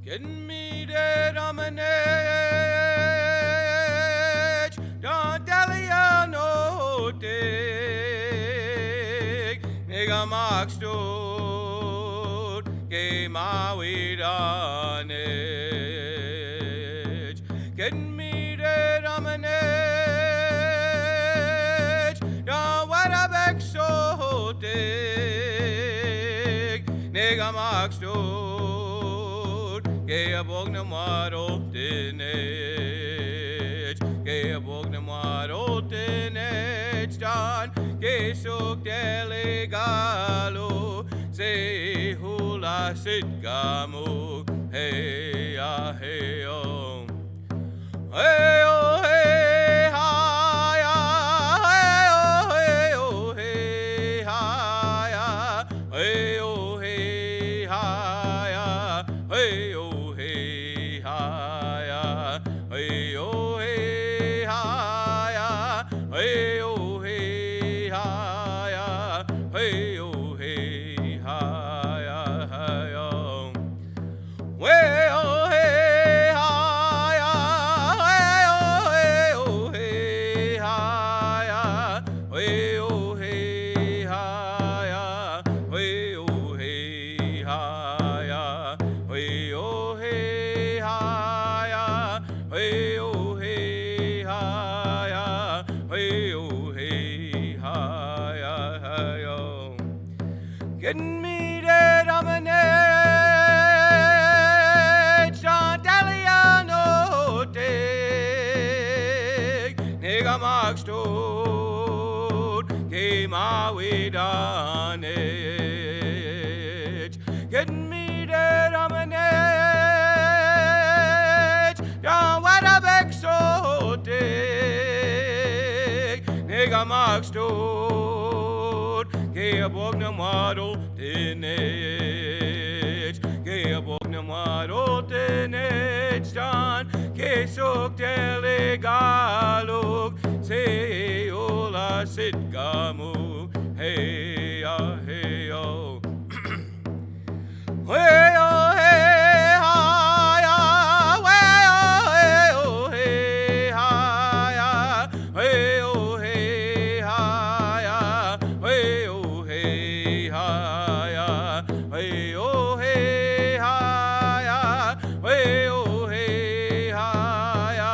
Getting me the dominage, don't tell ya no dig. Nigga Mark stood, gave my way on edge. Getting me the dominage, don't what a back so dig. Nigga Mark stood. Gaya bog na maro tinage, gaya bog na maro tinage dan, gay sok delegalo, say hula sit gamu, hey ya hey oh, hey oh hey ha ya, hey oh hey oh hey ha ya, hey oh hey ha ya, hey oh. Getting me the dominage, don't tell ya no dig. Nigga Mark stood, came my way down edge. Getting me the dominage, don't what a back so dig. Nigga Mark stood, gaya bog na maro tinage, gaya bog na maro tinage dan, gay sok delegalog, say ola sit gamu, hey ya hey yo, hey oh hey ha ya, hey oh hey oh hey ha ya, hey oh hey ha ya, hey oh hey ha ya, hey oh hey ha ya, hey oh hey ha ya,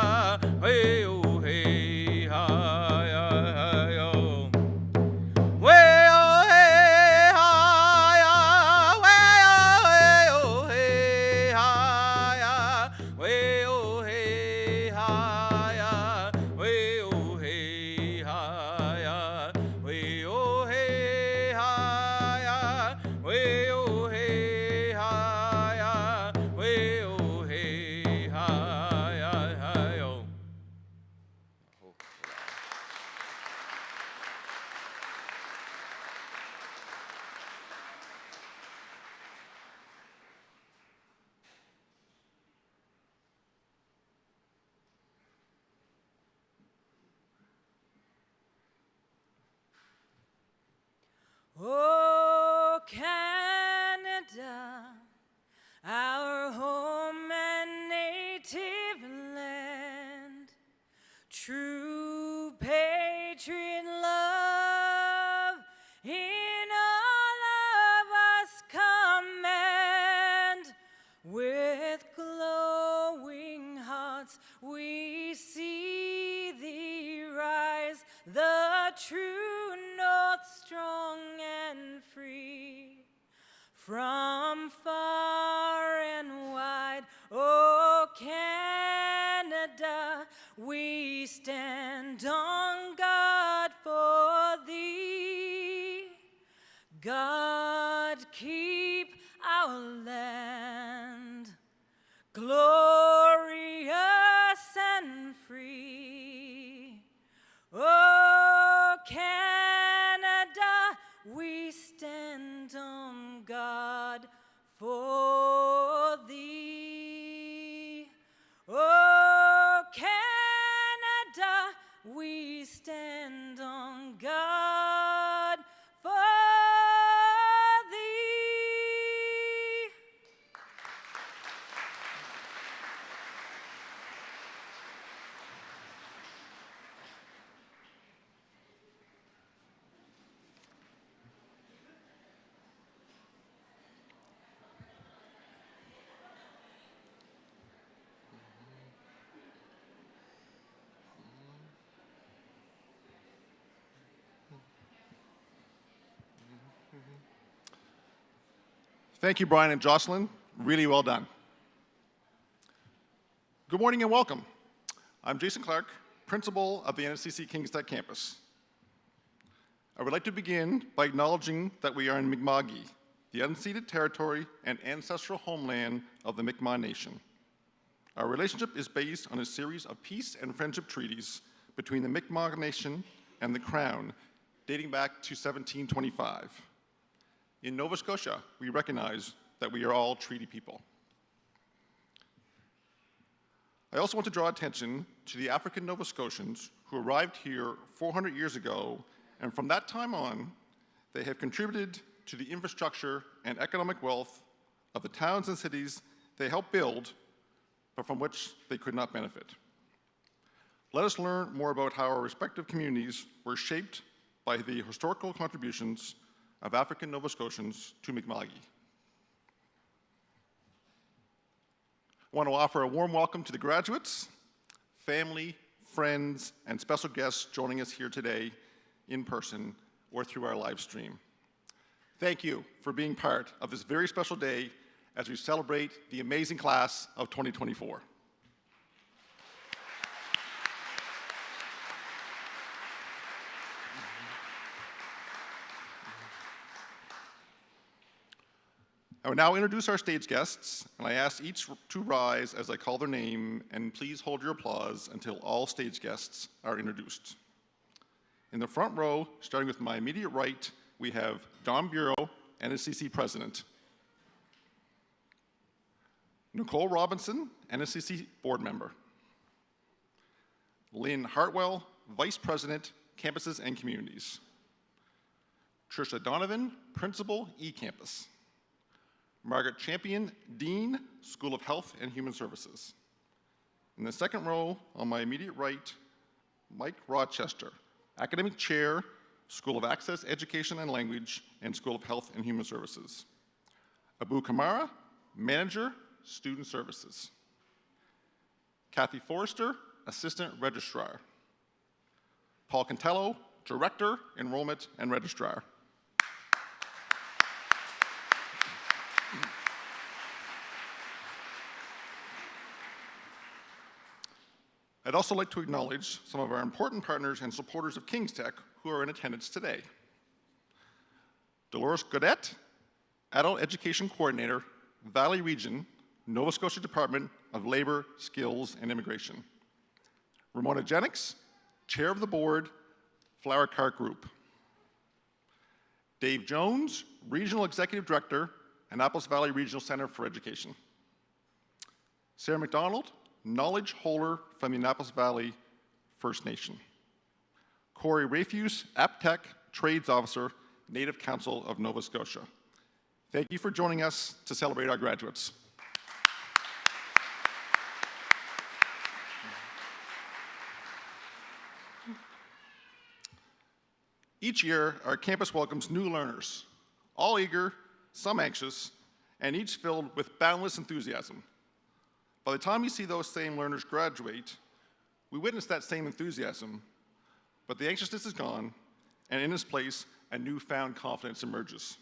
hey oh hey ha ya, yo. Way oh hey ha ya, way oh hey ha ya, way oh hey ha ya, way oh hey ha ya, way oh hey ha ya, way oh hey ha ya, way oh hey ha ya, yo. Oh, Canada, our home and native land, true patriot love in all of us command. With glowing hearts we see thee rise, the true north strong and free. From far and wide, oh Canada, we stand on guard for thee. God keep our land glorious and free. Oh Canada, we stand on guard for thee. Oh Canada, we stand on guard for thee. Thank you, Brian and Jocelyn. Really well done. Good morning and welcome. I'm Jason Clark, principal of the NSCC Kingstec campus. I would like to begin by acknowledging that we are in Mi'kma'ki, the unceded territory and ancestral homeland of the Mi'kmaq Nation. Our relationship is based on a series of peace and friendship treaties between the Mi'kmaq Nation and the Crown, dating back to 1725. In Nova Scotia, we recognize that we are all treaty people. I also want to draw attention to the African Nova Scotians who arrived here 400 years ago, and from that time on, they have contributed to the infrastructure and economic wealth of the towns and cities they helped build, but from which they could not benefit. Let us learn more about how our respective communities were shaped by the historical contributions of African Nova Scotians to Mi'kma'ki. I want to offer a warm welcome to the graduates, family, friends, and special guests joining us here today in person or through our live stream. Thank you for being part of this very special day as we celebrate the amazing class of 2024. I will now introduce our stage guests, and I ask each to rise as I call their name, and please hold your applause until all stage guests are introduced. In the front row, starting with my immediate right, we have Don Bureau, NSCC President. Nicole Robinson, NSCC Board Member. Lynn Hartwell, Vice President, Campuses and Communities. Tricia Donovan, Principal, eCampus. Margaret Champion, Dean, School of Health and Human Services. In the second row, on my immediate right, Mike Rochester, Academic Chair, School of Access, Education and Language, and School of Health and Human Services. Abu Kamara, Manager, Student Services. Kathy Forrester, Assistant Registrar. Paul Cantello, Director, Enrollment and Registrar. I'd also like to acknowledge some of our important partners and supporters of Kingstec who are in attendance today. Dolores Godet, Adult Education Coordinator, Valley Region, Nova Scotia Department of Labor, Skills, and Immigration. Ramona Jennings, Chair of the Board, Flower Cart Group. Dave Jones, Regional Executive Director, Annapolis Valley Regional Center for Education. Sarah McDonald, Knowledge Holder from the Annapolis Valley First Nation. Corey Rafuse, AppTech Trades Officer, Native Council of Nova Scotia. Thank you for joining us to celebrate our graduates. Each year, our campus welcomes new learners, all eager, some anxious, and each filled with boundless enthusiasm. By the time you see those same learners graduate, we witness that same enthusiasm, but the anxiousness is gone, and in its place, a newfound confidence emerges.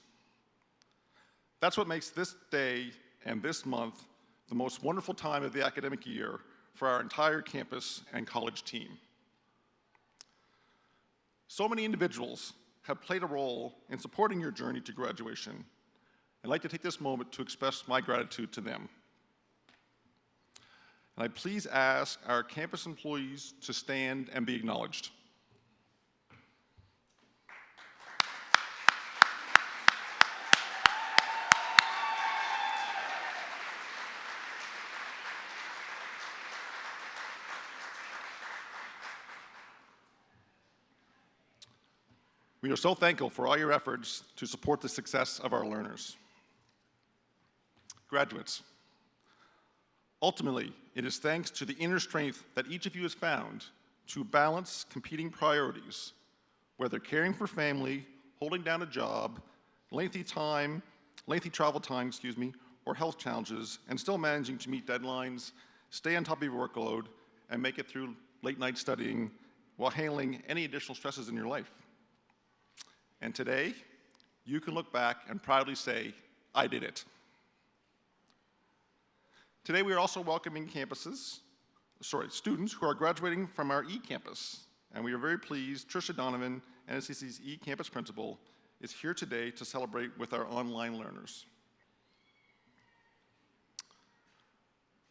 That's what makes this day and this month the most wonderful time of the academic year for our entire campus and college team. So many individuals have played a role in supporting your journey to graduation. I'd like to take this moment to express my gratitude to them. And I please ask our campus employees to stand and be acknowledged. We are so thankful for all your efforts to support the success of our learners. Graduates, ultimately, it is thanks to the inner strength that each of you has found to balance competing priorities, whether caring for family, holding down a job, lengthy travel time, or health challenges, and still managing to meet deadlines, stay on top of your workload, and make it through late night studying while handling any additional stresses in your life. And today, you can look back and proudly say, I did it. Today we are also welcoming students who are graduating from our e-campus. And we are very pleased Tricia Donovan, NSCC's e-campus principal, is here today to celebrate with our online learners.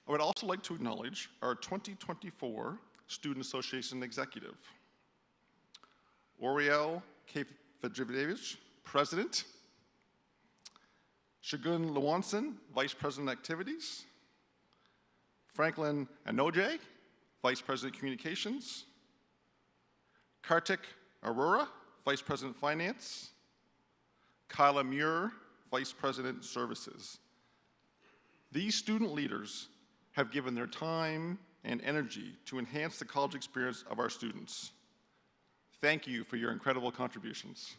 I would also like to acknowledge our 2024 Student Association Executive, Oriel Kefadjevich, President, Shagun Lewanson, Vice President Activities, Franklin Anoje, Vice President Communications, Kartik Arora, Vice President Finance, Kyla Muir, Vice President Services. These student leaders have given their time and energy to enhance the college experience of our students. Thank you for your incredible contributions.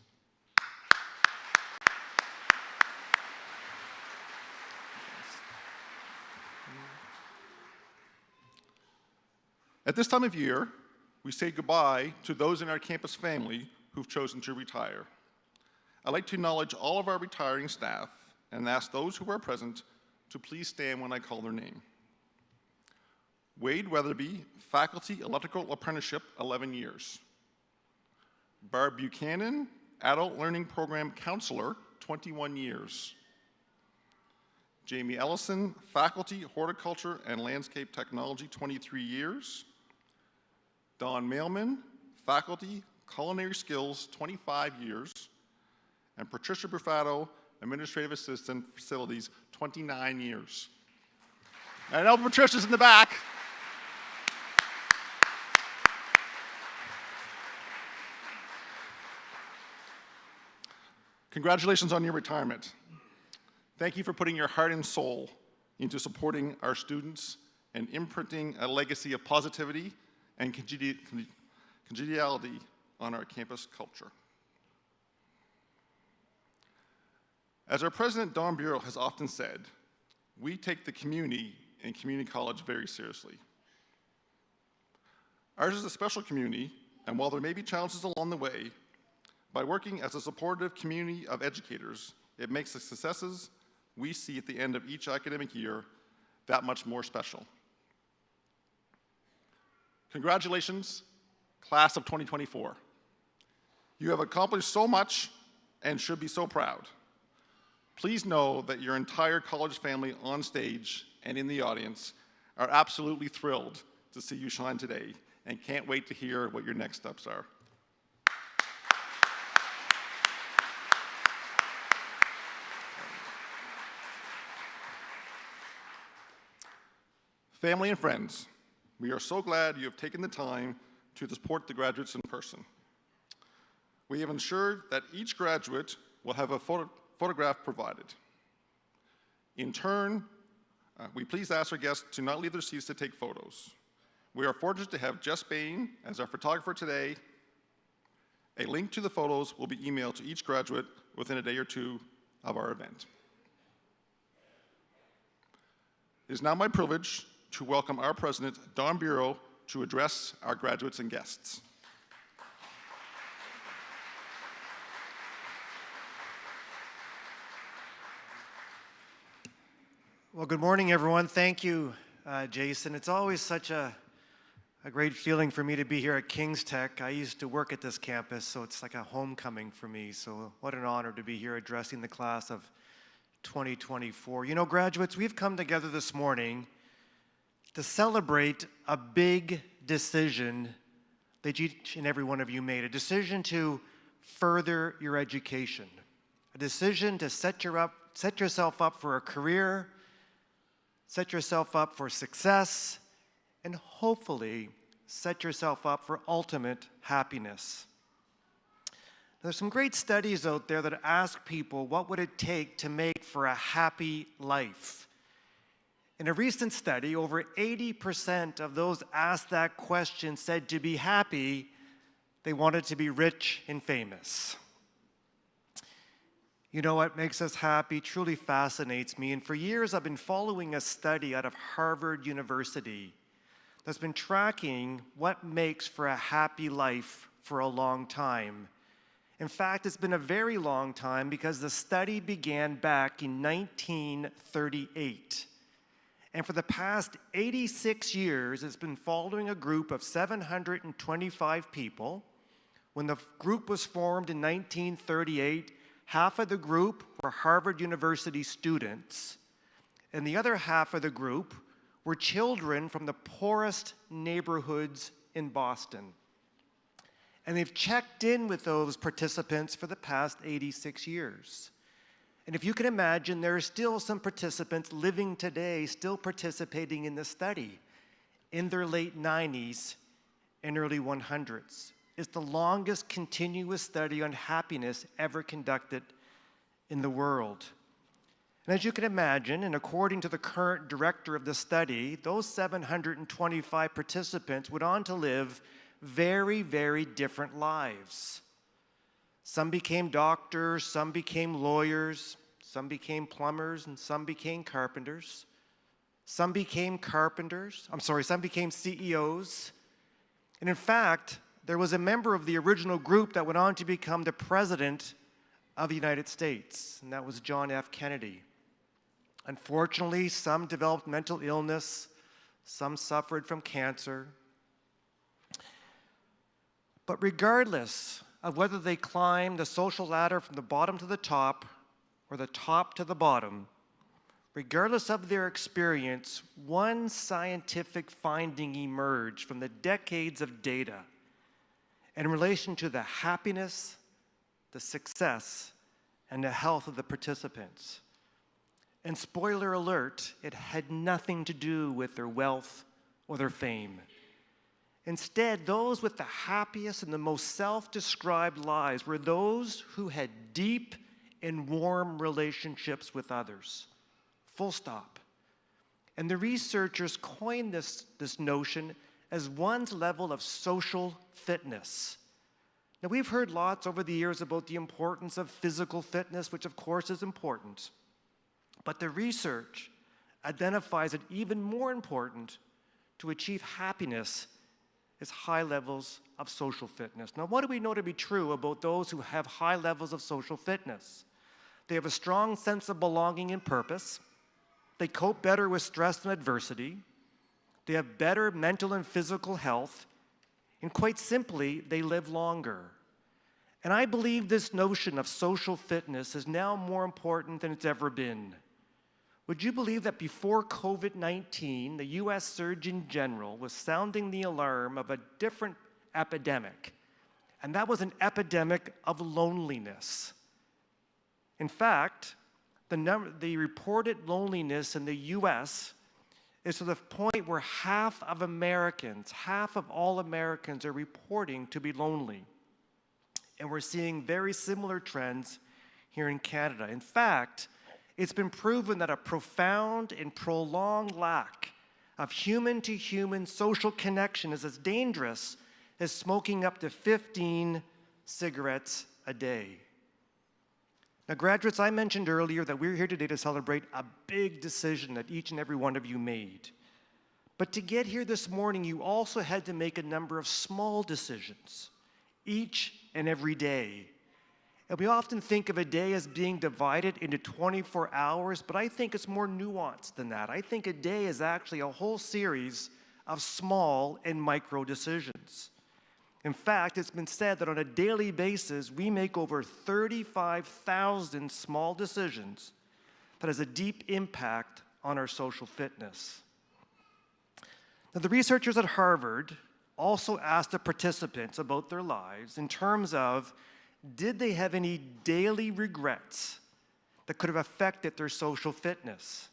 At this time of year, we say goodbye to those in our campus family who've chosen to retire. I'd like to acknowledge all of our retiring staff and ask those who are present to please stand when I call their name. Wade Weatherby, Faculty Electrical Apprenticeship, 11 years. Barb Buchanan, Adult Learning Program Counselor, 21 years. Jamie Ellison, Faculty Horticulture and Landscape Technology, 23 years. Don Mailman, Faculty Culinary Skills, 25 years. And Patricia Buffado, Administrative Assistant Facilities, 29 years. And I know Patricia's in the back. Congratulations on your retirement. Thank you for putting your heart and soul into supporting our students and imprinting a legacy of positivity and congeniality on our campus culture. As our president, Don Bureau, has often said, we take the community and community college very seriously. Ours is a special community, and while there may be challenges along the way, by working as a supportive community of educators, it makes the successes we see at the end of each academic year that much more special. Congratulations, class of 2024. You have accomplished so much and should be so proud. Please know that your entire college family on stage and in the audience are absolutely thrilled to see you shine today and can't wait to hear what your next steps are. Family and friends, we are so glad you have taken the time to support the graduates in person. We have ensured that each graduate will have a photograph provided. In turn, we please ask our guests to not leave their seats to take photos. We are fortunate to have Jess Bain as our photographer today. A link to the photos will be emailed to each graduate within a day or two of our event. It is now my privilege to welcome our president, Don Bureau, to address our graduates and guests. Well, good morning, everyone. Thank you, Jason. It's always such a great feeling for me to be here at Kingstec. I used to work at this campus, so it's like a homecoming for me. So what an honor to be here addressing the class of 2024. You know, graduates, we've come together this morning to celebrate a big decision that each and every one of you made, a decision to further your education, a decision to set yourself up for a career, set yourself up for success, and hopefully set yourself up for ultimate happiness. There's some great studies out there that ask people what would it take to make for a happy life. In a recent study, over 80% of those asked that question said to be happy, they wanted to be rich and famous. You know what makes us happy truly fascinates me, and for years I've been following a study out of Harvard University that's been tracking what makes for a happy life for a long time. In fact, it's been a very long time because the study began back in 1938. And for the past 86 years, it's been following a group of 725 people. When the group was formed in 1938, half of the group were Harvard University students, and the other half of the group were children from the poorest neighborhoods in Boston. And they've checked in with those participants for the past 86 years. And if you can imagine, there are still some participants living today, still participating in the study in their late 90s and early 100s. It's the longest continuous study on happiness ever conducted in the world. And as you can imagine, and according to the current director of the study, those 725 participants went on to live very, very different lives. Some became doctors, some became lawyers, some became plumbers, and some became carpenters. Some became CEOs. And in fact, there was a member of the original group that went on to become the president of the United States, and that was John F. Kennedy. Unfortunately, some developed mental illness, some suffered from cancer. But regardless of whether they climbed the social ladder from the bottom to the top or the top to the bottom, regardless of their experience, one scientific finding emerged from the decades of data in relation to the happiness, the success, and the health of the participants. And spoiler alert, it had nothing to do with their wealth or their fame. Instead, those with the happiest and the most self-described lives were those who had deep and warm relationships with others. Full stop. And the researchers coined this notion as one's level of social fitness. Now, we've heard lots over the years about the importance of physical fitness, which of course is important. But the research identifies it even more important to achieve happiness is high levels of social fitness. Now, what do we know to be true about those who have high levels of social fitness? They have a strong sense of belonging and purpose. They cope better with stress and adversity. They have better mental and physical health. And quite simply, they live longer. And I believe this notion of social fitness is now more important than it's ever been. Would you believe that before COVID-19, the U.S. Surgeon General was sounding the alarm of a different epidemic, and that was an epidemic of loneliness. In fact, the reported loneliness in the U.S. is to the point where half of all Americans are reporting to be lonely. And we're seeing very similar trends here in Canada. In fact, it's been proven that a profound and prolonged lack of human-to-human social connection is as dangerous as smoking up to 15 cigarettes a day. Now, graduates, I mentioned earlier that we're here today to celebrate a big decision that each and every one of you made. But to get here this morning, you also had to make a number of small decisions, each and every day. And we often think of a day as being divided into 24 hours, but I think it's more nuanced than that. I think a day is actually a whole series of small and micro decisions. In fact, it's been said that on a daily basis, we make over 35,000 small decisions that has a deep impact on our social fitness. Now, the researchers at Harvard also asked the participants about their lives in terms of, did they have any daily regrets that could have affected their social fitness?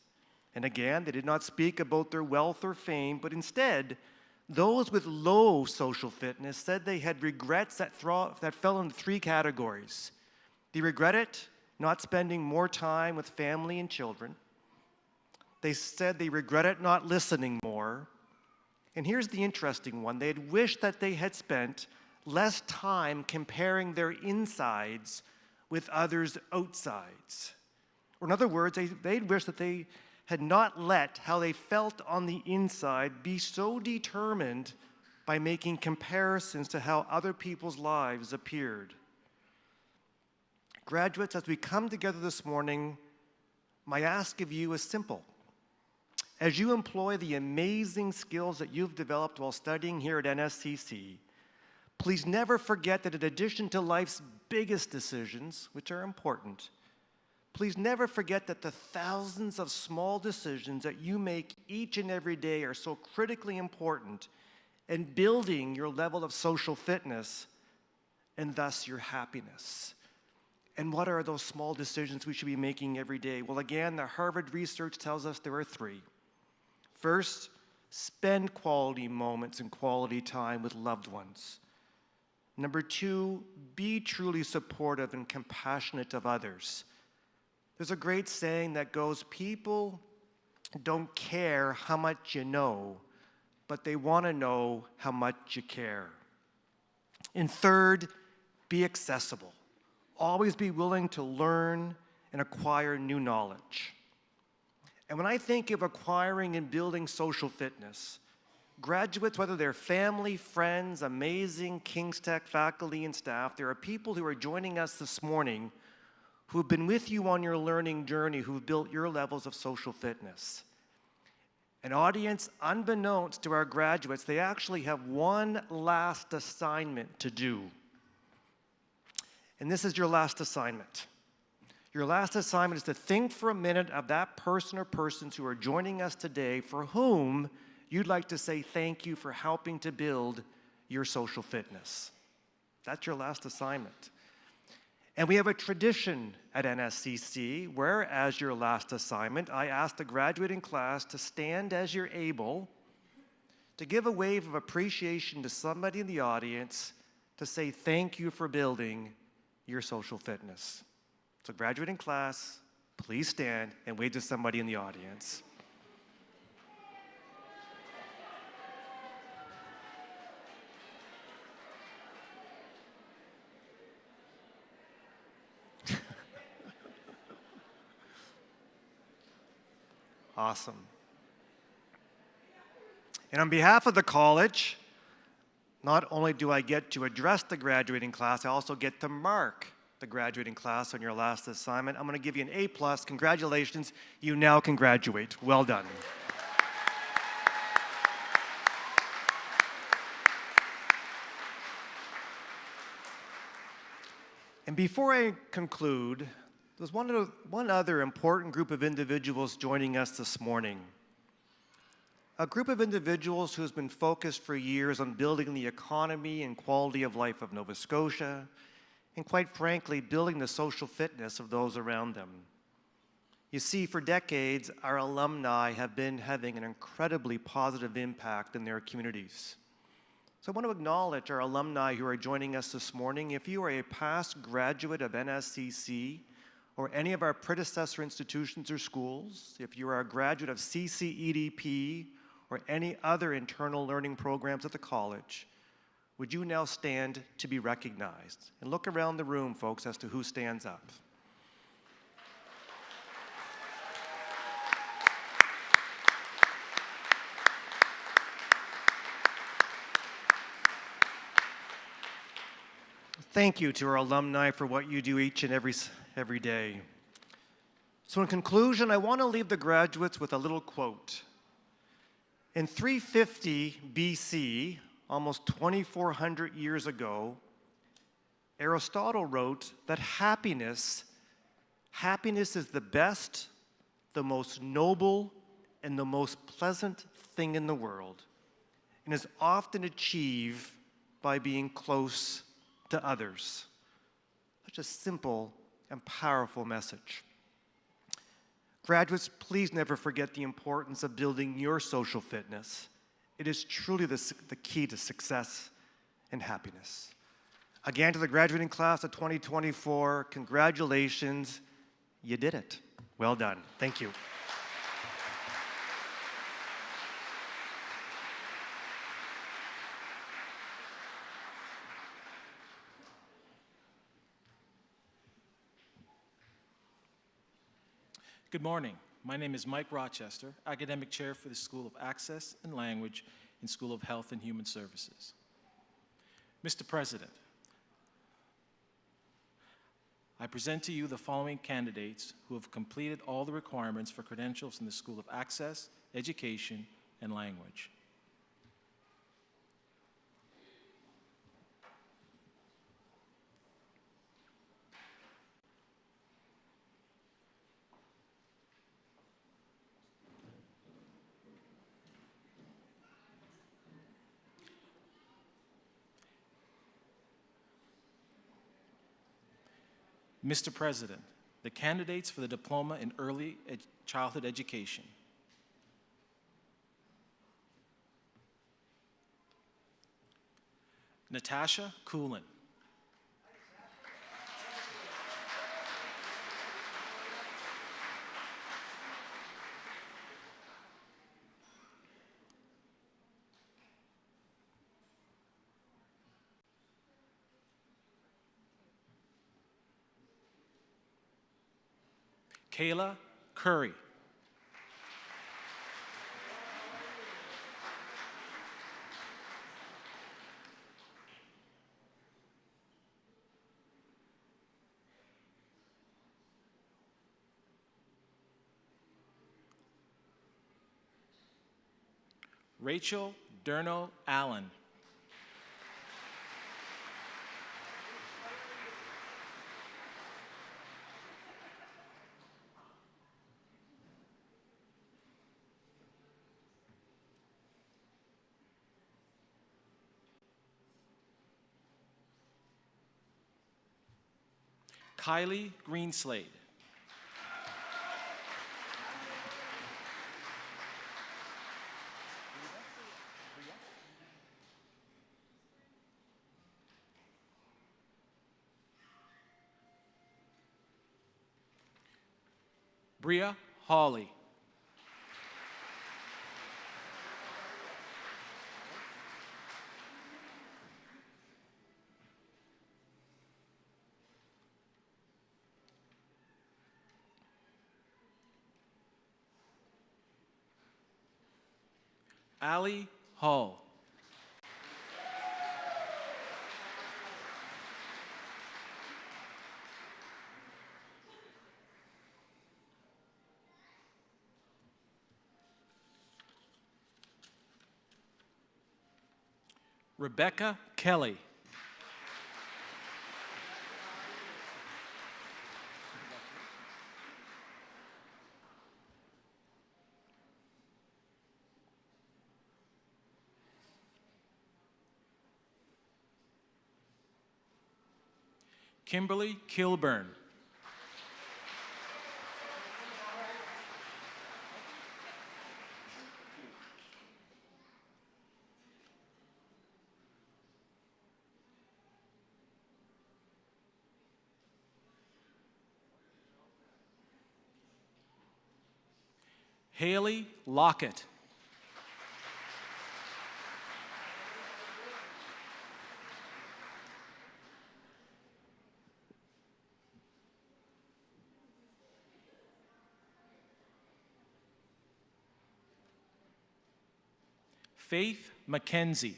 And again, they did not speak about their wealth or fame, but instead, those with low social fitness said they had regrets that fell into three categories. They regretted not spending more time with family and children. They said they regretted not listening more. And here's the interesting one. They had wished that they had spent less time comparing their insides with others' outsides. Or in other words, they'd wish that they had not let how they felt on the inside be so determined by making comparisons to how other people's lives appeared. Graduates, as we come together this morning, my ask of you is simple. As you employ the amazing skills that you've developed while studying here at NSCC, please never forget that in addition to life's biggest decisions, which are important, please never forget that the thousands of small decisions that you make each and every day are so critically important in building your level of social fitness and thus your happiness. And what are those small decisions we should be making every day? Well, again, the Harvard research tells us there are three. First, spend quality moments and quality time with loved ones. Number two, be truly supportive and compassionate of others. There's a great saying that goes, people don't care how much you know, but they want to know how much you care. And third, be accessible. Always be willing to learn and acquire new knowledge. And when I think of acquiring and building social fitness, graduates, whether they're family, friends, amazing Kingstec faculty and staff, there are people who are joining us this morning who've been with you on your learning journey, who've built your levels of social fitness. An audience, unbeknownst to our graduates, they actually have one last assignment to do. And this is your last assignment. Your last assignment is to think for a minute of that person or persons who are joining us today for whom you'd like to say thank you for helping to build your social fitness. That's your last assignment. And we have a tradition at NSCC where, as your last assignment, I ask the graduating class to stand as you're able, to give a wave of appreciation to somebody in the audience, to say thank you for building your social fitness. So graduating class, please stand and wave to somebody in the audience. Awesome. And on behalf of the college, not only do I get to address the graduating class, I also get to mark the graduating class on your last assignment. I'm going to give you an A+. Congratulations. You now can graduate. Well done. And before I conclude, there's one other important group of individuals joining us this morning. A group of individuals who's been focused for years on building the economy and quality of life of Nova Scotia, and quite frankly, building the social fitness of those around them. You see, for decades, our alumni have been having an incredibly positive impact in their communities. So I want to acknowledge our alumni who are joining us this morning. If you are a past graduate of NSCC or any of our predecessor institutions or schools, if you are a graduate of CCEDP or any other internal learning programs at the college, would you now stand to be recognized? And look around the room, folks, as to who stands up. Thank you to our alumni for what you do each and every day. So in conclusion, I want to leave the graduates with a little quote. In 350 BC, almost 2,400 years ago, Aristotle wrote that happiness is the best, the most noble, and the most pleasant thing in the world, and is often achieved by being close to others. Such a simple and powerful message. Graduates, please never forget the importance of building your social fitness. It is truly the key to success and happiness. Again, to the graduating class of 2024, congratulations. You did it. Well done. Thank you. Good morning. My name is Mike Rochester, Academic Chair for the School of Access and Language and School of Health and Human Services. Mr. President, I present to you the following candidates who have completed all the requirements for credentials in the School of Access, Education, and Language. Mr. President, the candidates for the Diploma in Early Childhood Education. Natasha Coolin. Kayla Curry. Rachel Durno Allen. Kylie Greenslade. Bria Hawley. Allie Hall. Rebecca Kelly. Kimberly Kilburn. Haley Lockett. Faith McKenzie.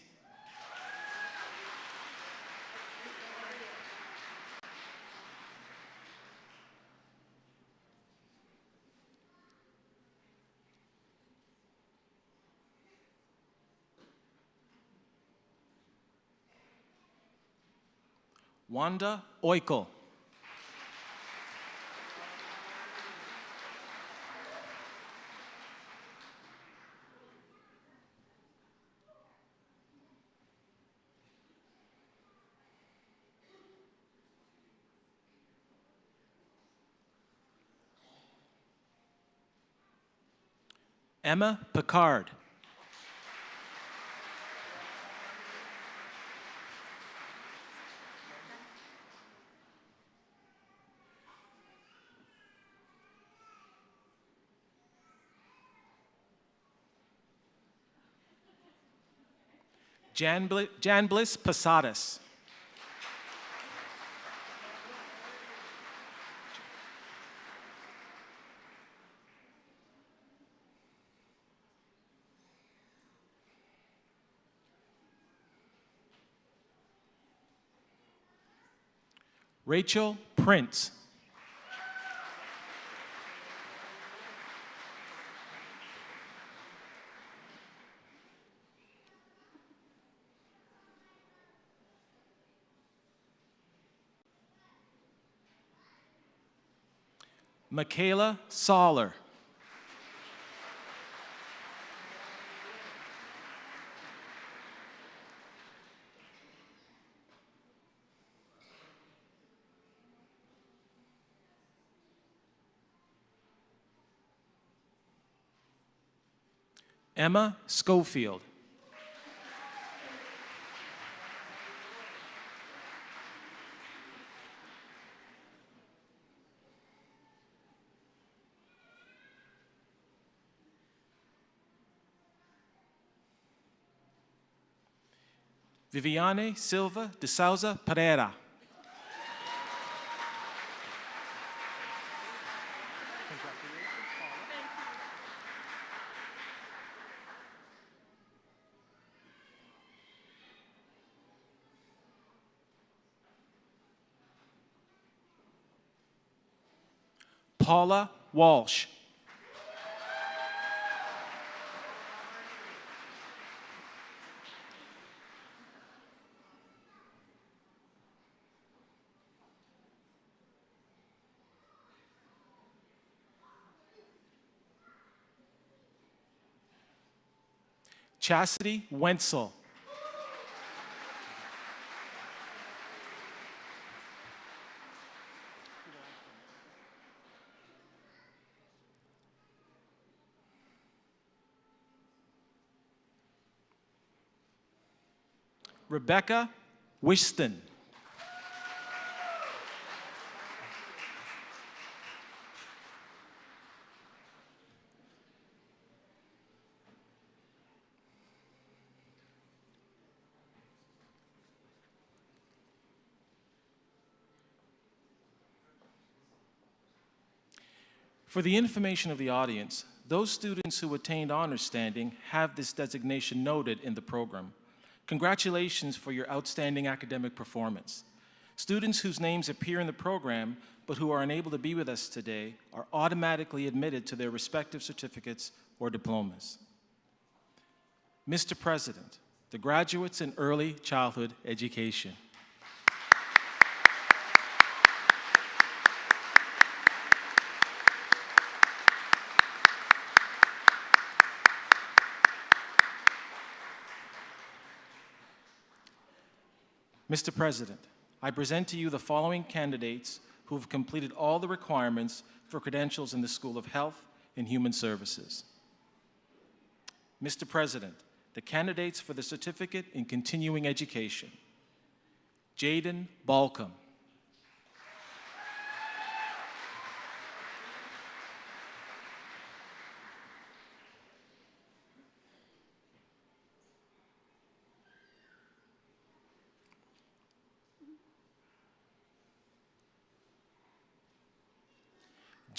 Wanda Oikel. Emma Picard. Jan Bliss Posadas. Rachel Prince. Michaela Soller. Emma Schofield. Viviane Silva de Souza Pereira. Paula Walsh. Chastity Wenzel. Rebecca Wishton. For the information of the audience, those students who attained honors standing have this designation noted in the program. Congratulations for your outstanding academic performance. Students whose names appear in the program but who are unable to be with us today are automatically admitted to their respective certificates or diplomas. Mr. President, the graduates in early childhood education. Mr. President, I present to you the following candidates who have completed all the requirements for credentials in the School of Health and Human Services. Mr. President, the candidates for the Certificate in Continuing Education. Jaden Balcom.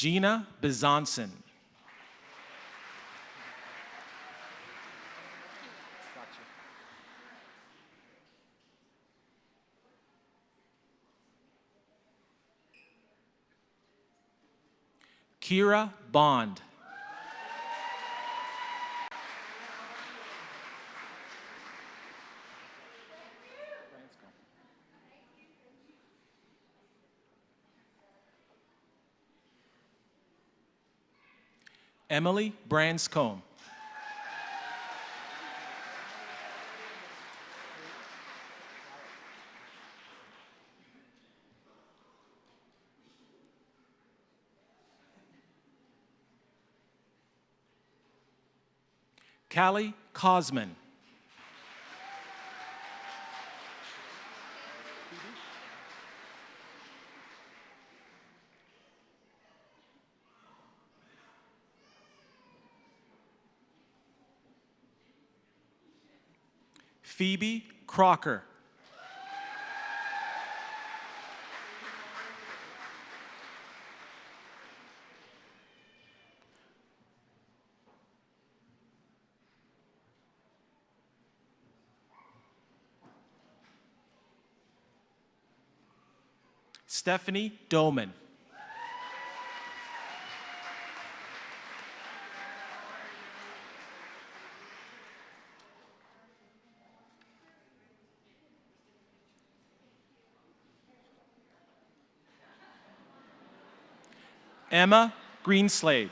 Gina Bizanson. Kira Bond. Emily Branscombe. Callie Cosman. Phoebe Crocker. Stephanie Doman. Emma Greenslade.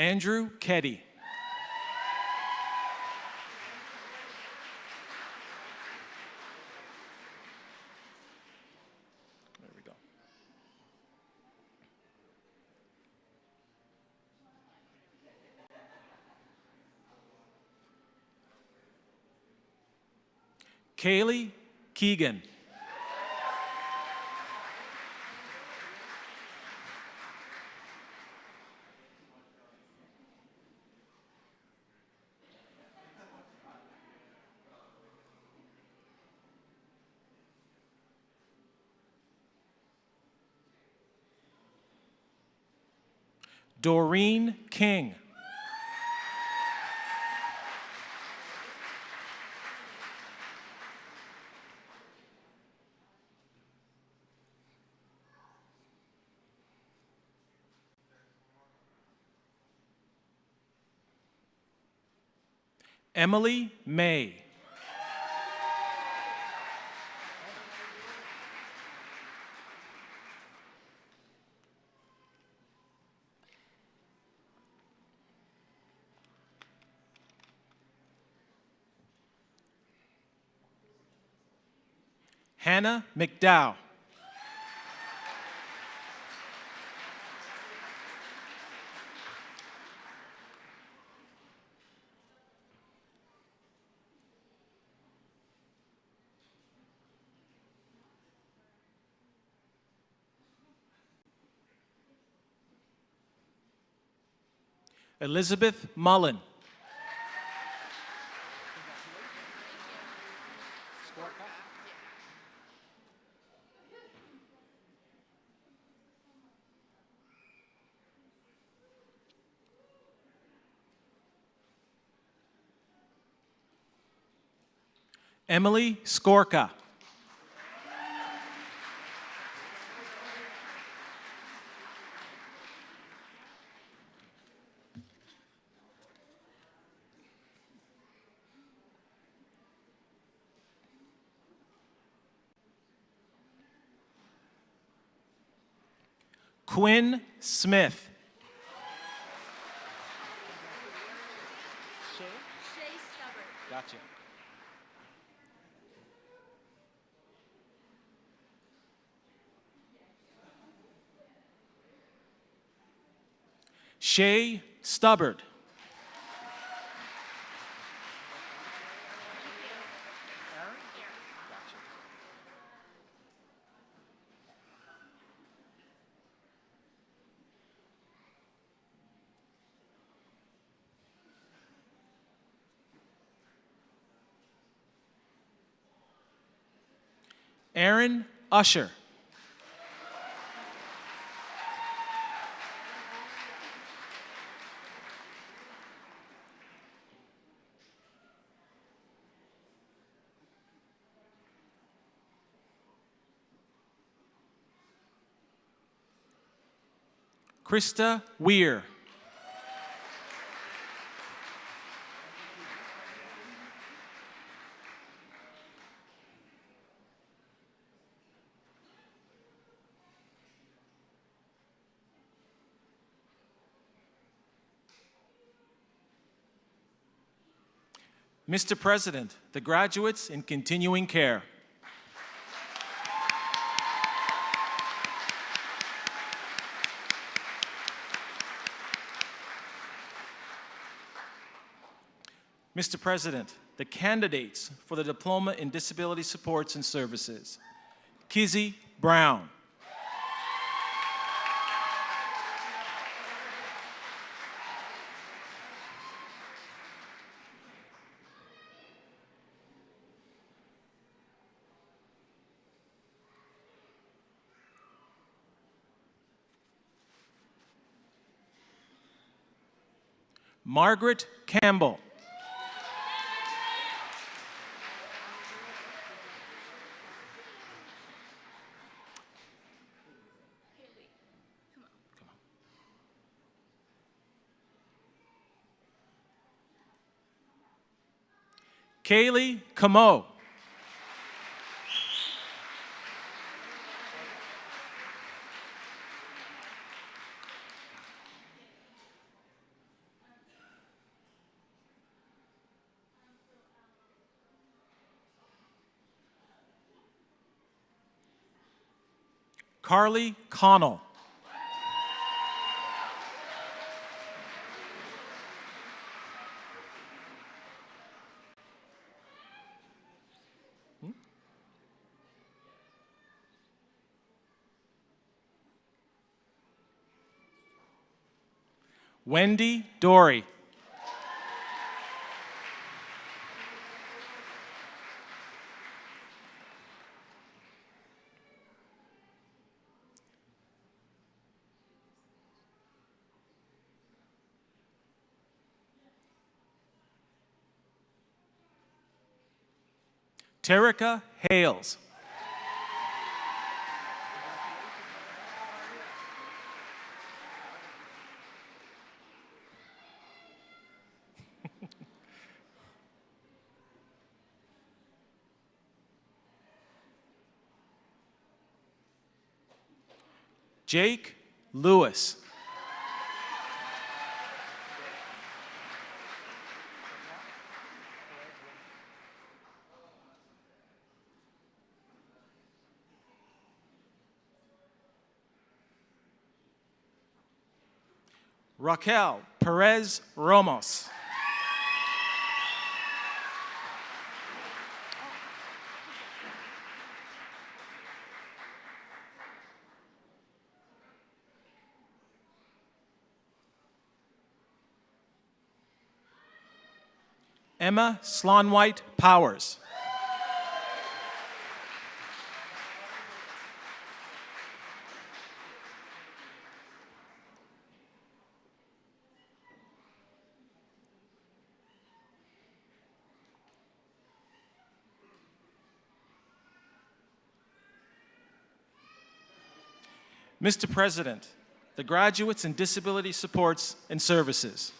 Andrew Keddy. There we go. Kaylee Keegan. Doreen King. Emily May. Hannah McDowell. Elizabeth Mullen. Emily Skorka. Quinn Smith. Shay Stubbard. Gotcha. Shay Stubbard. Aaron Usher. Krista Weir. Mr. President, the graduates in continuing care. Mr. President, the candidates for the Diploma in Disability Supports and Services. Kizzy Brown. Margaret Campbell. Kaylee Camo. Carly Connell. Wendy Dory. Terica Hales. Jake Lewis. Raquel Perez Ramos. Emma Slonwhite Powers. Mr. President, the graduates in Disability Supports and Services.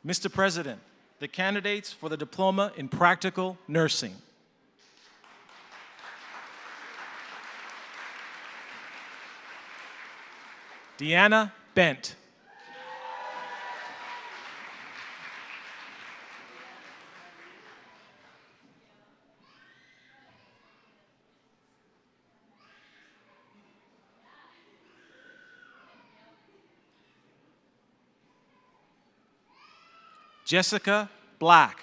Mr. President, the candidates for the Diploma in Practical Nursing. Deanna Bent. Jessica Black.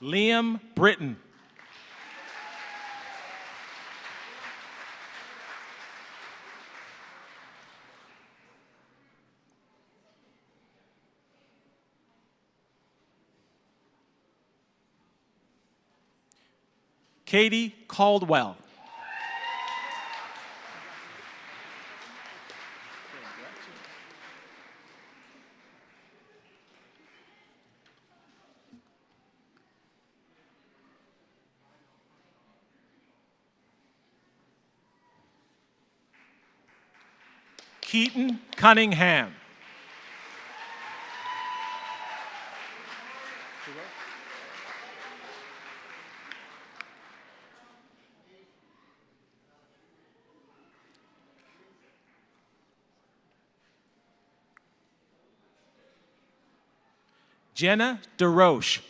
Liam Britton. Katie Caldwell. Keaton Cunningham. Jenna DeRoche.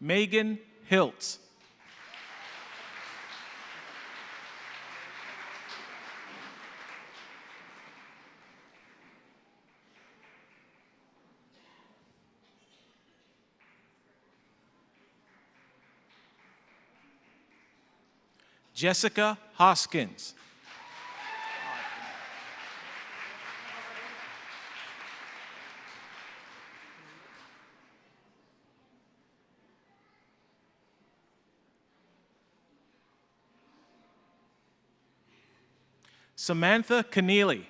Megan Hiltz. Jessica Hoskins. Samantha Keneally.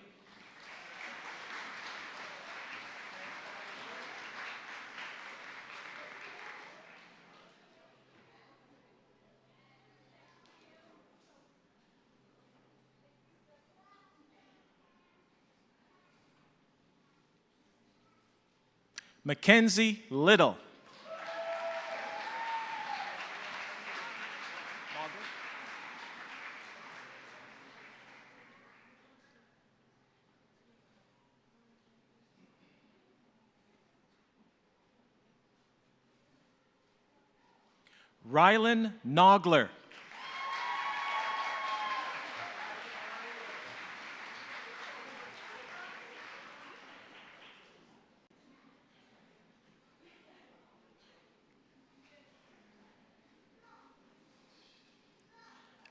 Mackenzie Little. Rylan Nogler.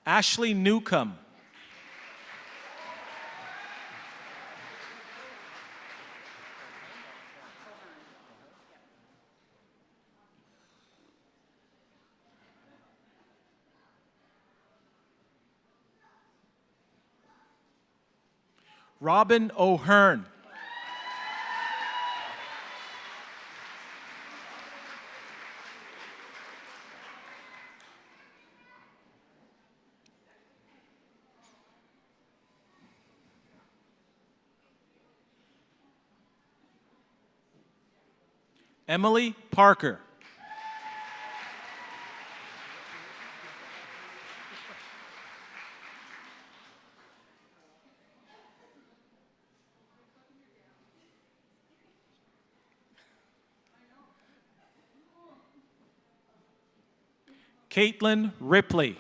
Ashley Newcomb. Robin O'Hearn. Emily Parker. Caitlin Ripley.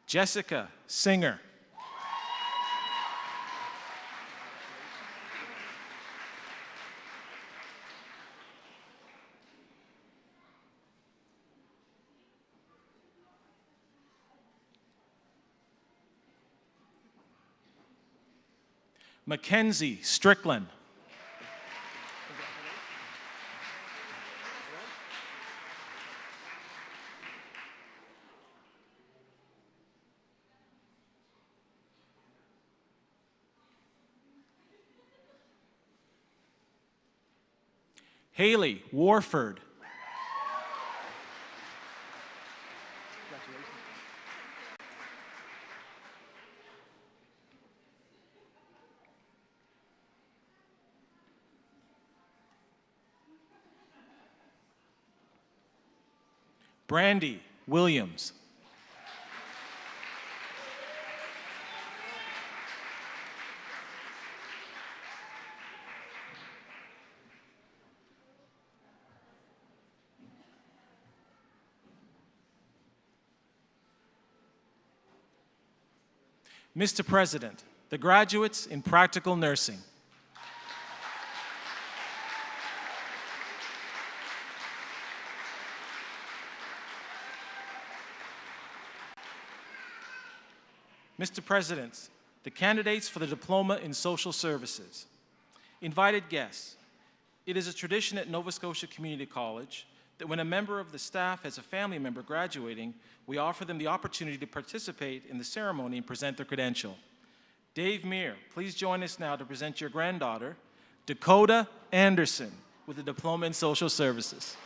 Jessica Singer. Mackenzie Strickland. Haley Warford. Brandy Williams. Mr. President, the graduates in practical nursing. Mr. President, the candidates for the Diploma in Social Services. Invited guests, it is a tradition at Nova Scotia Community College that when a member of the staff has a family member graduating, we offer them the opportunity to participate in the ceremony and present their credential. Dave Meir, please join us now to present your granddaughter, Dakota Anderson, with a Diploma in Social Services.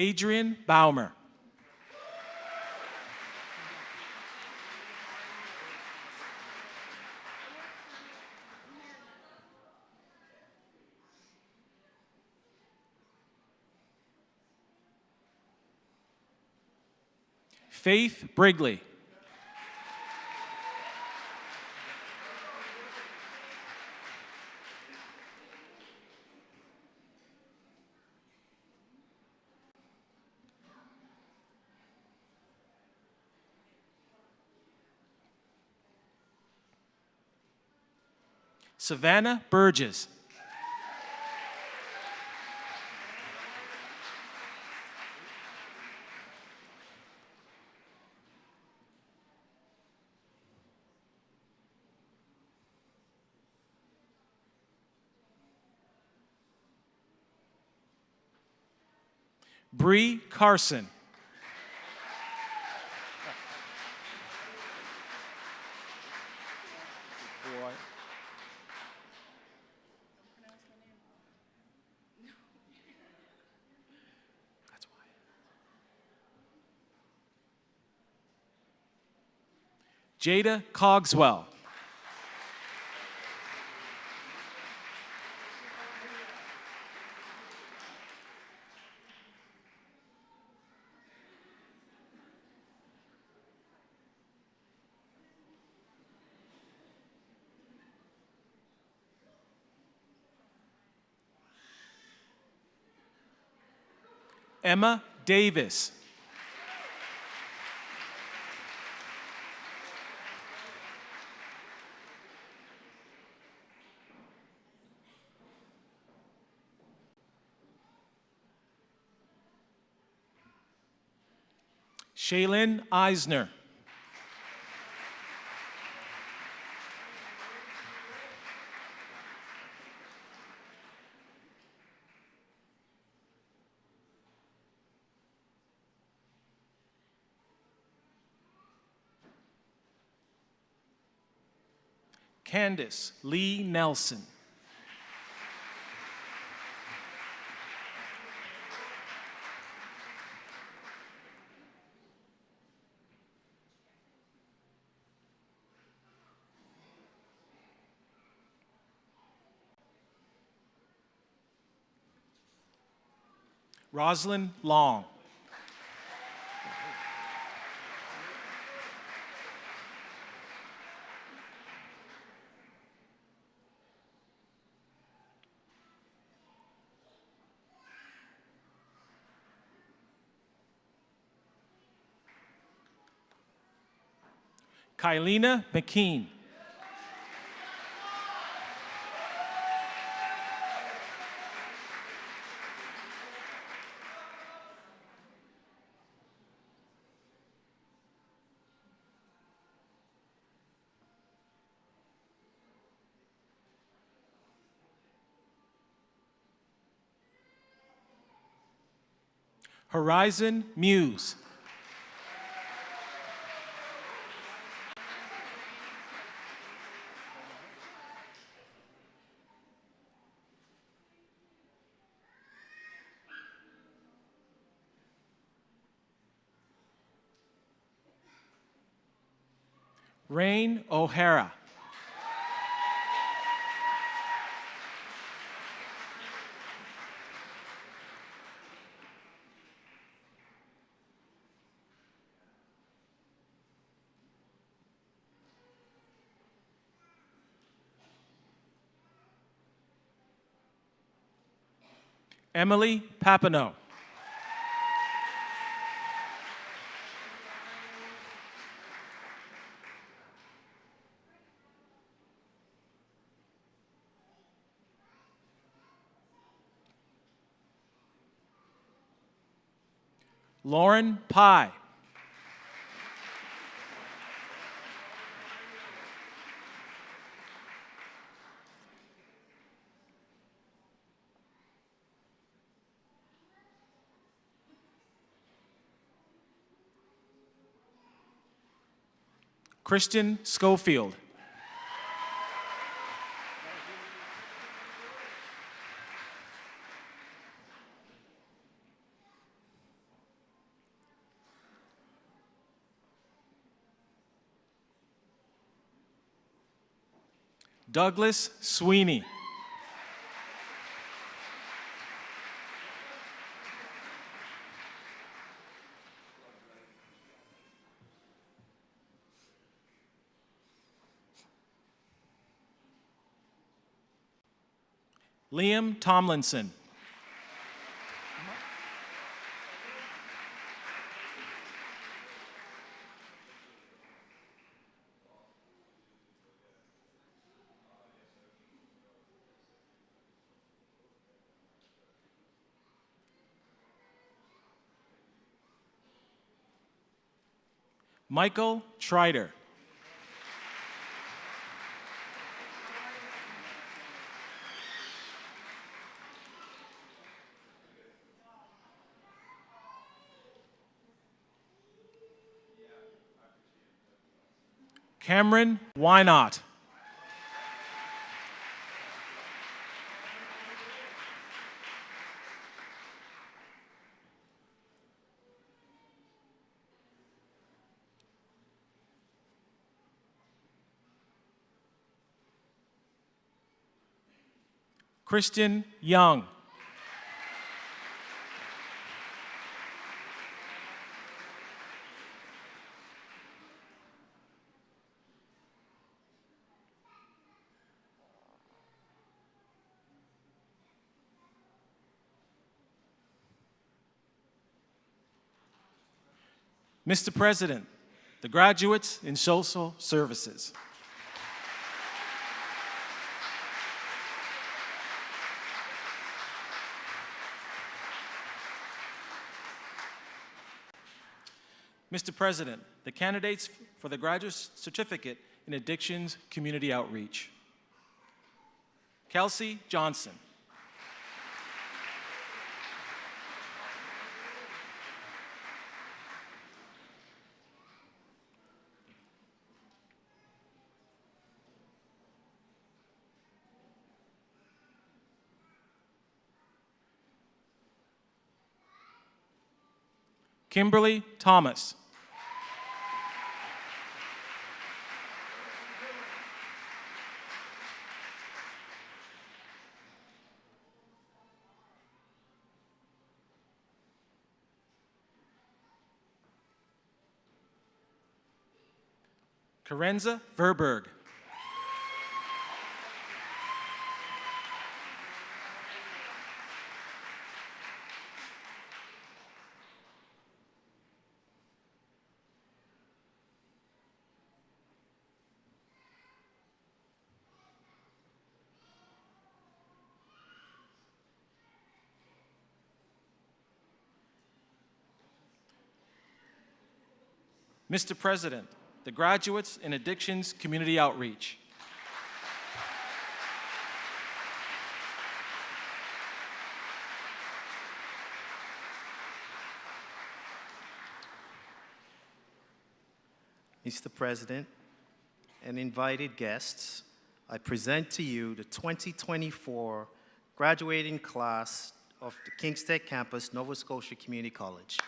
Adrian Baumer. Faith Brigley. Savannah Burgess. Bree Carson. Jada Cogswell. Emma Davis. Shaylin Eisner. Candace Lee Nelson. Rosalind Long. Kylena McKean. Horizon Muse. Rain O'Hara. Emily Papineau. Lauren Pye. Christian Schofield. Douglas Sweeney. Liam Tomlinson. Michael Trider. Cameron Wynot. Christian Young. Mr. President, the graduates in social services. Mr. President, the candidates for the Graduate Certificate in Addictions Community Outreach. Kelsey Johnson. Kimberly Thomas. Karenza Verberg. Mr. President, the graduates in Addictions Community Outreach. Mr. President and invited guests, I present to you the 2024 graduating class of the Kingstec campus, Nova Scotia Community College.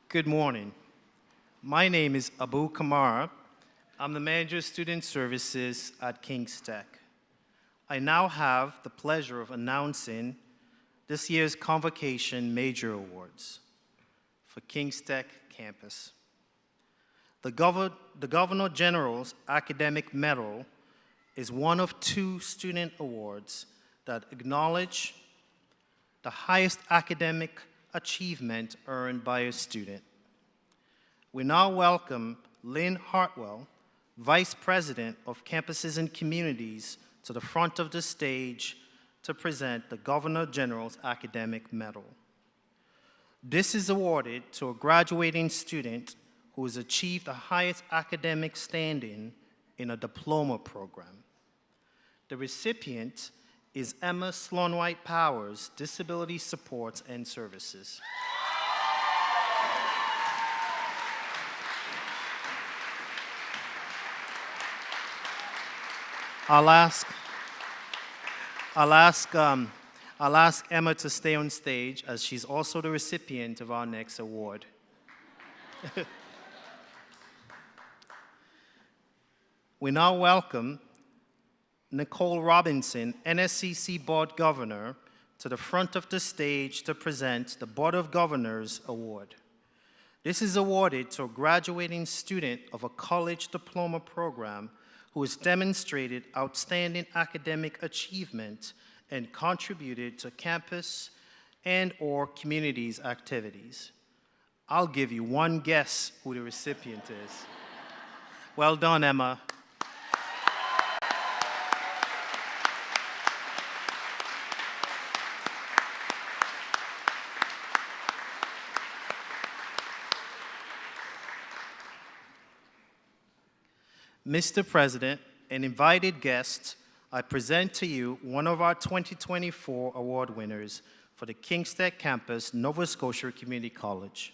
Good morning. My name is Abu Kamara. I'm the Manager of Student Services at Kingstec. I now have the pleasure of announcing this year's Convocation Major Awards for Kingstec campus. The Governor General's Academic Medal is one of 2 student awards that acknowledge the highest academic achievement earned by a student. We now welcome Lynn Hartwell, Vice President of Campuses and Communities, to the front of the stage to present the Governor General's Academic Medal. This is awarded to a graduating student who has achieved the highest academic standing in a diploma program. The recipient is Emma Sloan-White Powers, Disability Supports and Services. I'll ask Emma to stay on stage as she's also the recipient of our next award. We now welcome Nicole Robinson, NSCC Board Governor, to the front of the stage to present the Board of Governors Award. This is awarded to a graduating student of a college diploma program who has demonstrated outstanding academic achievement and contributed to campus and/or community's activities. I'll give you one guess who the recipient is. Well done, Emma. Mr. President and invited guests, I present to you one of our 2024 award winners for the Kingstec campus, Nova Scotia Community College.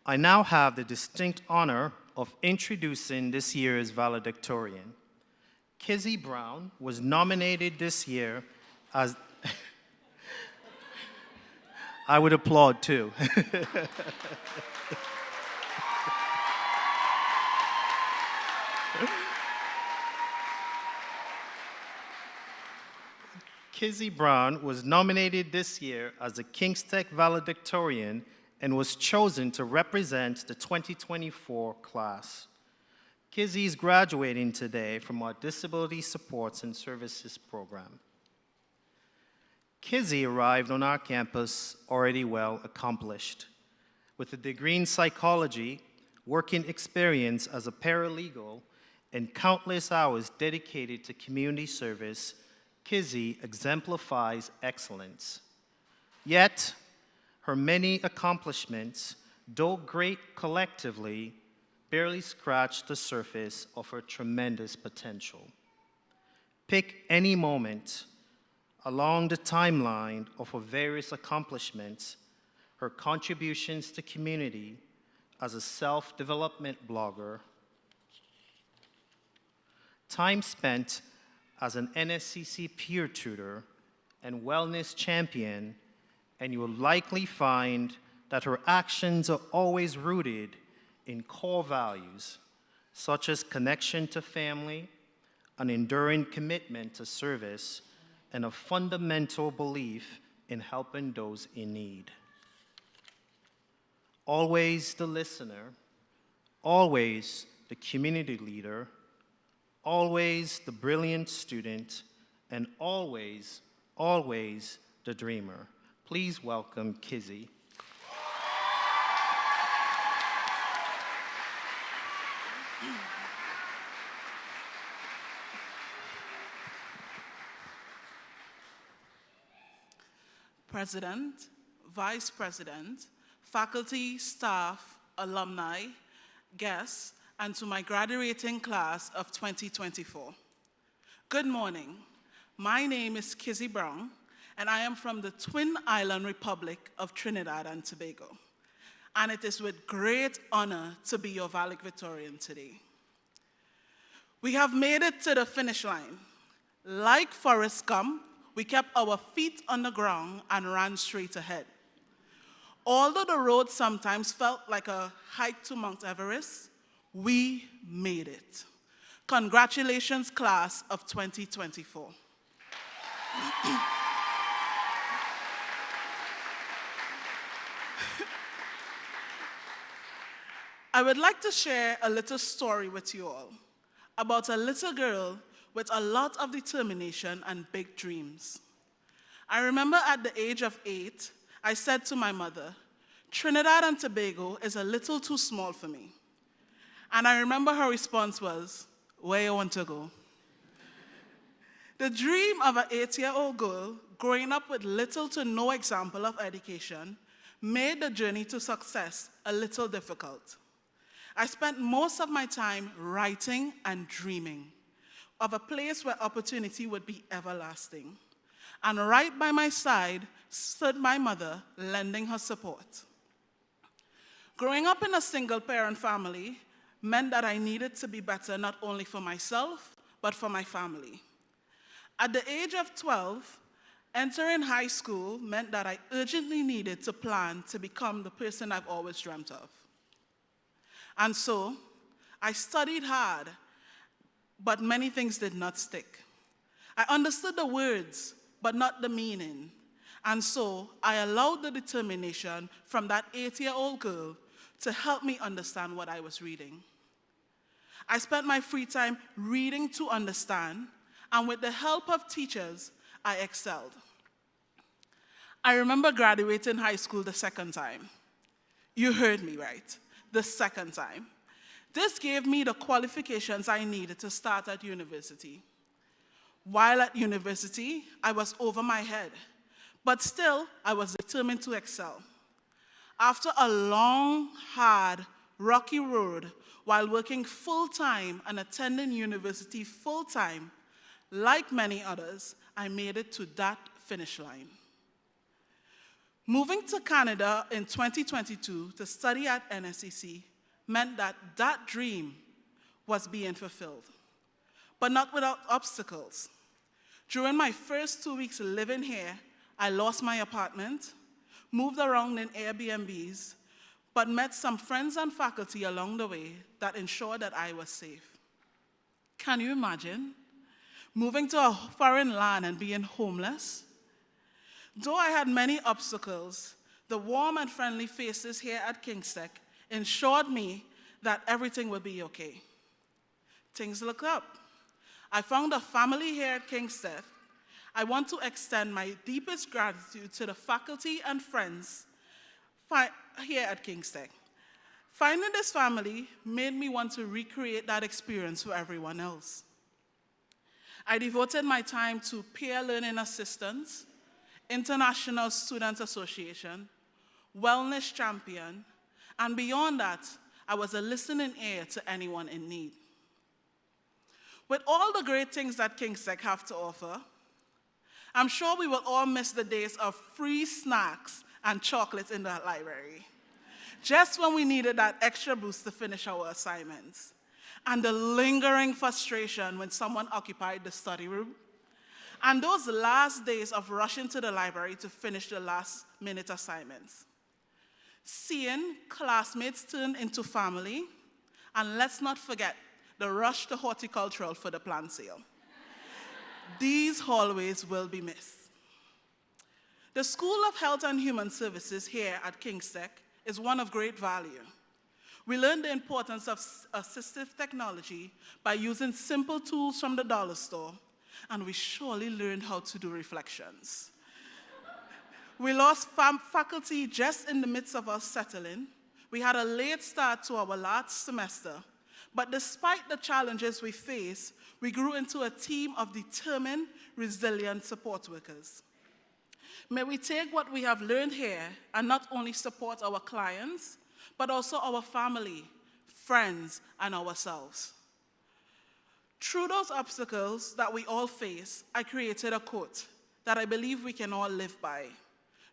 I now have the distinct honor of introducing this year's valedictorian. Kizzy Brown was nominated this year as I would applaud too. Kizzy Brown was nominated this year as a Kingstec valedictorian and was chosen to represent the 2024 class. Kizzy is graduating today from our Disability Supports and Services program. Kizzy arrived on our campus already well accomplished. With a degree in psychology, working experience as a paralegal, and countless hours dedicated to community service, Kizzy exemplifies excellence. Yet, her many accomplishments, though great collectively, barely scratch the surface of her tremendous potential. Pick any moment along the timeline of her various accomplishments, her contributions to community as a self-development blogger, time spent as an NSCC peer tutor and wellness champion, and you will likely find that her actions are always rooted in core values, such as connection to family, an enduring commitment to service, and a fundamental belief in helping those in need. Always the listener, always the community leader, always the brilliant student, and always, always the dreamer. Please welcome Kizzy. President, Vice President, faculty, staff, alumni, guests, and to my graduating class of 2024. Good morning. My name is Kizzy Brown, and I am from the Twin Island Republic of Trinidad and Tobago. And it is with great honor to be your valedictorian today. We have made it to the finish line. Like Forrest Gump, we kept our feet on the ground and ran straight ahead. Although the road sometimes felt like a hike to Mount Everest, we made it. Congratulations, class of 2024. I would like to share a little story with you all about a little girl with a lot of determination and big dreams. I remember at the age of 8, I said to my mother, Trinidad and Tobago is a little too small for me. And I remember her response was, where you want to go? The dream of an 8-year-old girl growing up with little to no example of education made the journey to success a little difficult. I spent most of my time writing and dreaming of a place where opportunity would be everlasting. And right by my side stood my mother, lending her support. Growing up in a single-parent family meant that I needed to be better not only for myself, but for my family. At the age of 12, entering high school meant that I urgently needed to plan to become the person I've always dreamt of. And so, I studied hard, but many things did not stick. I understood the words, but not the meaning. And so, I allowed the determination from that 8-year-old girl to help me understand what I was reading. I spent my free time reading to understand, and with the help of teachers, I excelled. I remember graduating high school the second time. You heard me right. The second time. This gave me the qualifications I needed to start at university. While at university, I was over my head, but still, I was determined to excel. After a long, hard, rocky road, while working full-time and attending university full-time, like many others, I made it to that finish line. Moving to Canada in 2022 to study at NSCC meant that that dream was being fulfilled, but not without obstacles. During my first 2 weeks living here, I lost my apartment, moved around in Airbnbs, but met some friends and faculty along the way that ensured that I was safe. Can you imagine moving to a foreign land and being homeless? Though I had many obstacles, the warm and friendly faces here at Kingstec ensured me that everything would be okay. Things looked up. I found a family here at Kingstec. I want to extend my deepest gratitude to the faculty and friends here at Kingstec. Finding this family made me want to recreate that experience for everyone else. I devoted my time to peer learning assistance, International Student Association, Wellness Champion, and beyond that, I was a listening ear to anyone in need. With all the great things that Kingstec have to offer, I'm sure we will all miss the days of free snacks and chocolates in the library, just when we needed that extra boost to finish our assignments, and the lingering frustration when someone occupied the study room, and those last days of rushing to the library to finish the last-minute assignments. Seeing classmates turn into family, and let's not forget the rush to horticultural for the plant sale. These hallways will be missed. The School of Health and Human Services here at Kingstec is one of great value. We learned the importance of assistive technology by using simple tools from the dollar store, and we surely learned how to do reflections. We lost faculty just in the midst of us settling. We had a late start to our last semester, but despite the challenges we faced, we grew into a team of determined, resilient support workers. May we take what we have learned here and not only support our clients, but also our family, friends, and ourselves. Through those obstacles that we all face, I created a quote that I believe we can all live by.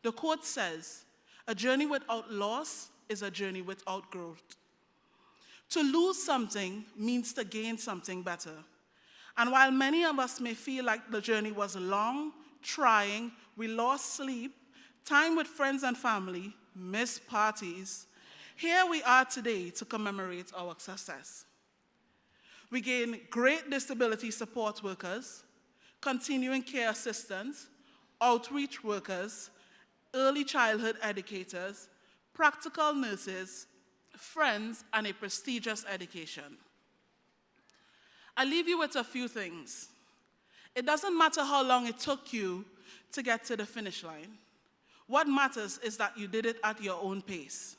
The quote says, "A journey without loss is a journey without growth." To lose something means to gain something better. And while many of us may feel like the journey was long, trying, we lost sleep, time with friends and family, missed parties, here we are today to commemorate our success. We gained great disability support workers, continuing care assistants, outreach workers, early childhood educators, practical nurses, friends, and a prestigious education. I leave you with a few things. It doesn't matter how long it took you to get to the finish line. What matters is that you did it at your own pace.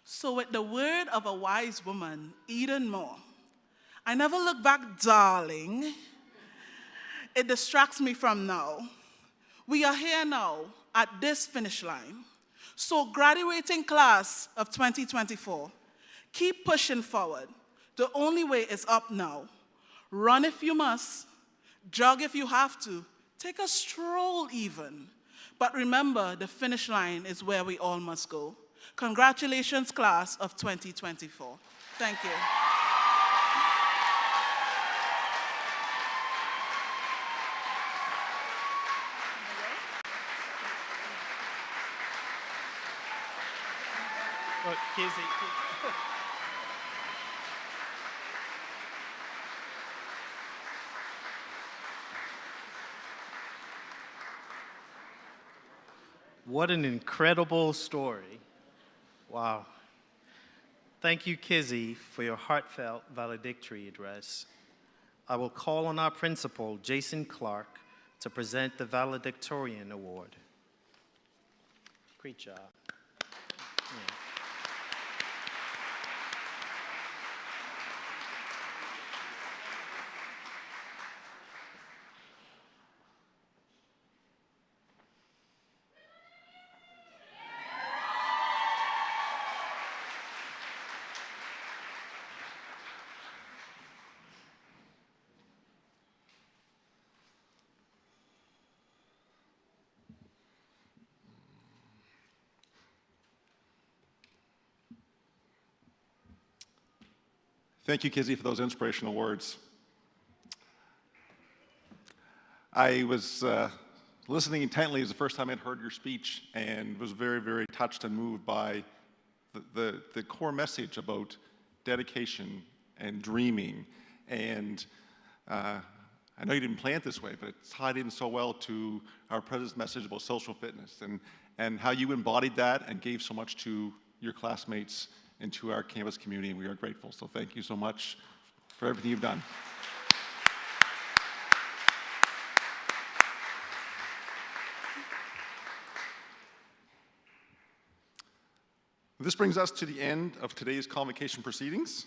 So with the word of a wise woman, Eden Moore, I never look back, darling. It distracts me from now. We are here now at this finish line. So graduating class of 2024, keep pushing forward. The only way is up now. Run if you must, jog if you have to, take a stroll even. But remember, the finish line is where we all must go. Congratulations, class of 2024. Thank you. Oh, Kizzy. What an incredible story. Wow. Thank you, Kizzy, for your heartfelt valedictory address. I will call on our principal, Jason Clark, to present the Valedictorian Award. Great job. Yeah. Thank you, Kizzy, for those inspirational words. I was listening intently. It was the first time I'd heard your speech and was very, very touched and moved by the core message about dedication and dreaming. And I know you didn't plan it this way, but it's tied in so well to our president's message about social fitness and how you embodied that and gave so much to your classmates and to our campus community, and we are grateful. So thank you so much for everything you've done. This brings us to the end of today's convocation proceedings.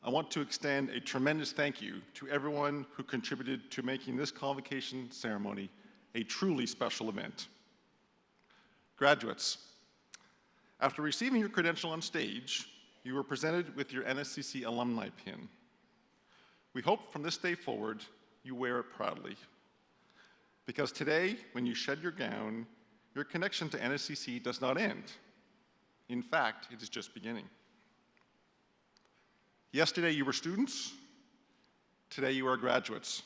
I want to extend a tremendous thank you to everyone who contributed to making this convocation ceremony a truly special event. Graduates, after receiving your credential on stage, you were presented with your NSCC alumni pin. We hope from this day forward, you wear it proudly. Because today, when you shed your gown, your connection to NSCC does not end. In fact, it is just beginning. Yesterday, you were students. Today, you are graduates.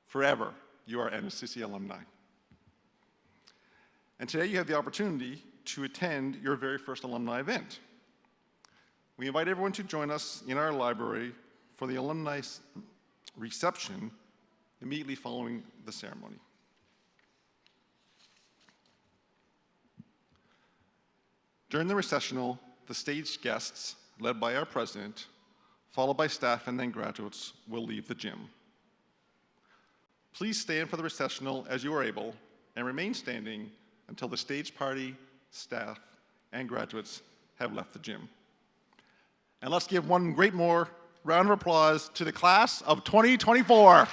Forever, you are NSCC alumni. And today, you have the opportunity to attend your very first alumni event. We invite everyone to join us in our library for the alumni reception immediately following the ceremony. During the recessional, the stage guests, led by our president, followed by staff and then graduates, will leave the gym. Please stand for the recessional as you are able and remain standing until the stage party, staff, and graduates have left the gym. And let's give one great more round of applause to the class of 2024.